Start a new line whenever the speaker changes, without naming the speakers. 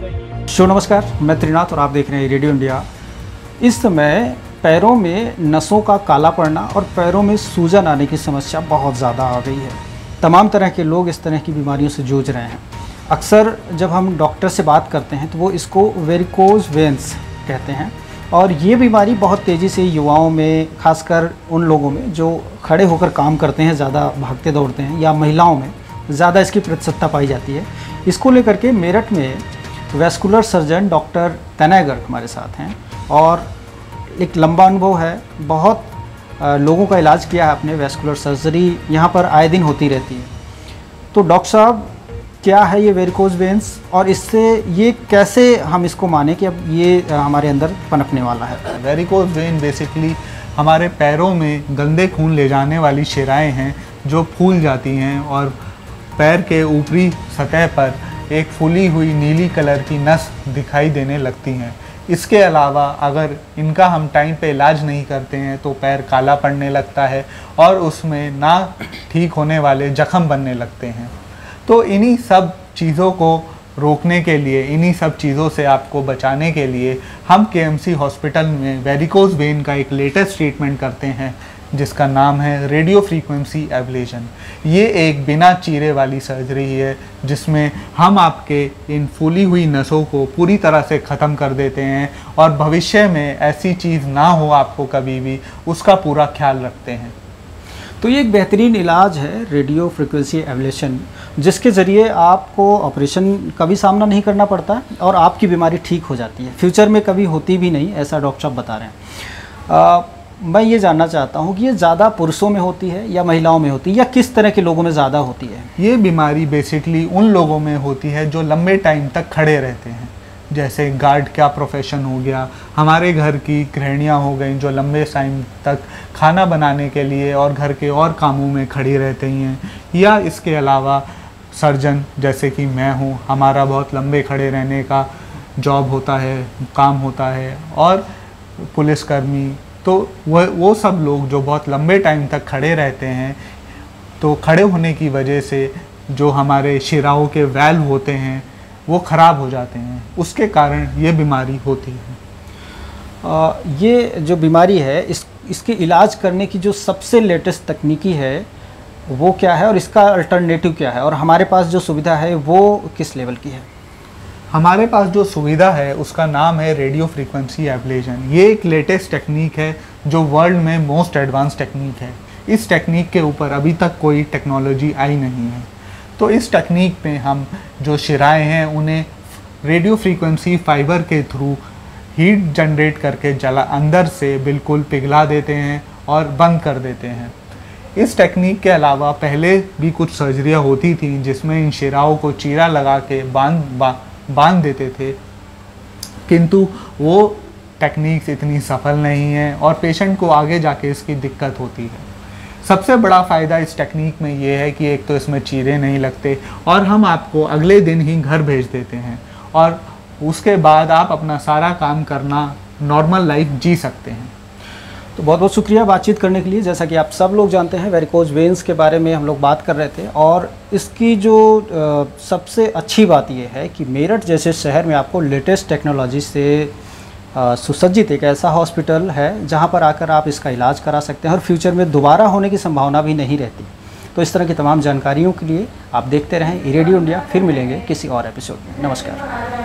नमस्कार, मैं त्रिनाथ और आप देख रहे हैं रेडियो इंडिया। इस समय पैरों में नसों का काला पड़ना और पैरों में सूजन आने की समस्या बहुत ज़्यादा आ गई है। तमाम तरह के लोग इस तरह की बीमारियों से जूझ रहे हैं। अक्सर जब हम डॉक्टर से बात करते हैं तो वो इसको वेरिकोज वेन्स कहते हैं और ये बीमारी बहुत तेज़ी से युवाओं में, खासकर उन लोगों में जो खड़े होकर काम करते हैं, ज़्यादा भागते दौड़ते हैं, या महिलाओं में ज़्यादा इसकी प्रतिशतता पाई जाती है। इसको लेकर के मेरठ में वैस्कुलर सर्जन डॉक्टर तनय गर्ग हमारे साथ हैं और एक लंबा अनुभव है। बहुत लोगों का इलाज किया है आपने, वैस्कुलर सर्जरी यहाँ पर आए दिन होती रहती है। तो डॉक्टर साहब, क्या है ये वेरिकोज वेन्स और इससे ये कैसे हम इसको माने कि अब ये हमारे अंदर पनपने वाला है?
वेरिकोज वेन बेसिकली हमारे पैरों में गंदे खून ले जाने वाली शिराएं हैं जो फूल जाती हैं और पैर के ऊपरी सतह पर एक फूली हुई नीली कलर की नस दिखाई देने लगती हैं। इसके अलावा अगर इनका हम टाइम पे इलाज नहीं करते हैं तो पैर काला पड़ने लगता है और उसमें ना ठीक होने वाले जख्म बनने लगते हैं। तो इन्हीं सब चीज़ों को रोकने के लिए, इन्हीं सब चीज़ों से आपको बचाने के लिए हम केएमसी हॉस्पिटल में वेरिकोज वेन का एक लेटेस्ट ट्रीटमेंट करते हैं जिसका नाम है रेडियो फ्रीक्वेंसी एब्लेशन। ये एक बिना चीरे वाली सर्जरी है जिसमें हम आपके इन फूली हुई नसों को पूरी तरह से ख़त्म कर देते हैं और भविष्य में ऐसी चीज़ ना हो आपको कभी भी, उसका पूरा ख्याल रखते हैं।
तो ये एक बेहतरीन इलाज है रेडियो फ्रीक्वेंसी एब्लेशन, जिसके ज़रिए आपको ऑपरेशन का भी सामना नहीं करना पड़ता और आपकी बीमारी ठीक हो जाती है। फ्यूचर में कभी होती भी नहीं, ऐसा डॉक्टर साहब बता रहे हैं। मैं ये जानना चाहता हूँ कि ये ज़्यादा पुरुषों में होती है या महिलाओं में होती है या किस तरह के लोगों में ज़्यादा होती है?
ये बीमारी बेसिकली उन लोगों में होती है जो लंबे टाइम तक खड़े रहते हैं, जैसे गार्ड का प्रोफेशन हो गया, हमारे घर की गृहिणियाँ हो गई जो लंबे टाइम तक खाना बनाने के लिए और घर के और कामों में खड़ी रहती हैं, या इसके अलावा सर्जन जैसे कि मैं हूँ, हमारा बहुत लंबे खड़े रहने का जॉब होता है, काम होता है, और पुलिसकर्मी। तो वो सब लोग जो बहुत लंबे टाइम तक खड़े रहते हैं, तो खड़े होने की वजह से जो हमारे शिराओं के वाल्व होते हैं वो ख़राब हो जाते हैं, उसके कारण ये बीमारी होती है।
ये जो बीमारी है इसके इलाज करने की जो सबसे लेटेस्ट तकनीकी है वो क्या है और इसका अल्टरनेटिव क्या है, और हमारे पास जो सुविधा है वो किस लेवल की है?
हमारे पास जो सुविधा है उसका नाम है रेडियो फ्रीक्वेंसी एब्लेशन। ये एक लेटेस्ट टेक्निक है जो वर्ल्ड में मोस्ट एडवांस टेक्निक है। इस टेक्निक के ऊपर अभी तक कोई टेक्नोलॉजी आई नहीं है। तो इस टेक्निक में हम जो शिराएं हैं उन्हें रेडियो फ्रीक्वेंसी फाइबर के थ्रू हीट जनरेट करके अंदर से बिल्कुल पिघला देते हैं और बंद कर देते हैं। इस टेक्निक के अलावा पहले भी कुछ सर्जरियाँ होती थी जिसमें इन शिराओं को चीरा लगा के बांध देते थे, किंतु वो टेक्निक्स इतनी सफल नहीं है और पेशेंट को आगे जाके इसकी दिक्कत होती है। सबसे बड़ा फ़ायदा इस टेक्निक में ये है कि एक तो इसमें चीरे नहीं लगते और हम आपको अगले दिन ही घर भेज देते हैं और उसके बाद आप अपना सारा काम करना, नॉर्मल लाइफ जी सकते हैं।
तो बहुत बहुत शुक्रिया बातचीत करने के लिए। जैसा कि आप सब लोग जानते हैं, वेरिकोज वेन्स के बारे में हम लोग बात कर रहे थे और इसकी जो सबसे अच्छी बात यह है कि मेरठ जैसे शहर में आपको लेटेस्ट टेक्नोलॉजी से सुसज्जित एक ऐसा हॉस्पिटल है जहां पर आकर आप इसका इलाज करा सकते हैं और फ्यूचर में दोबारा होने की संभावना भी नहीं रहती। तो इस तरह की तमाम जानकारियों के लिए आप देखते रहें रेडियो इंडिया। फिर मिलेंगे किसी और एपिसोड में। नमस्कार।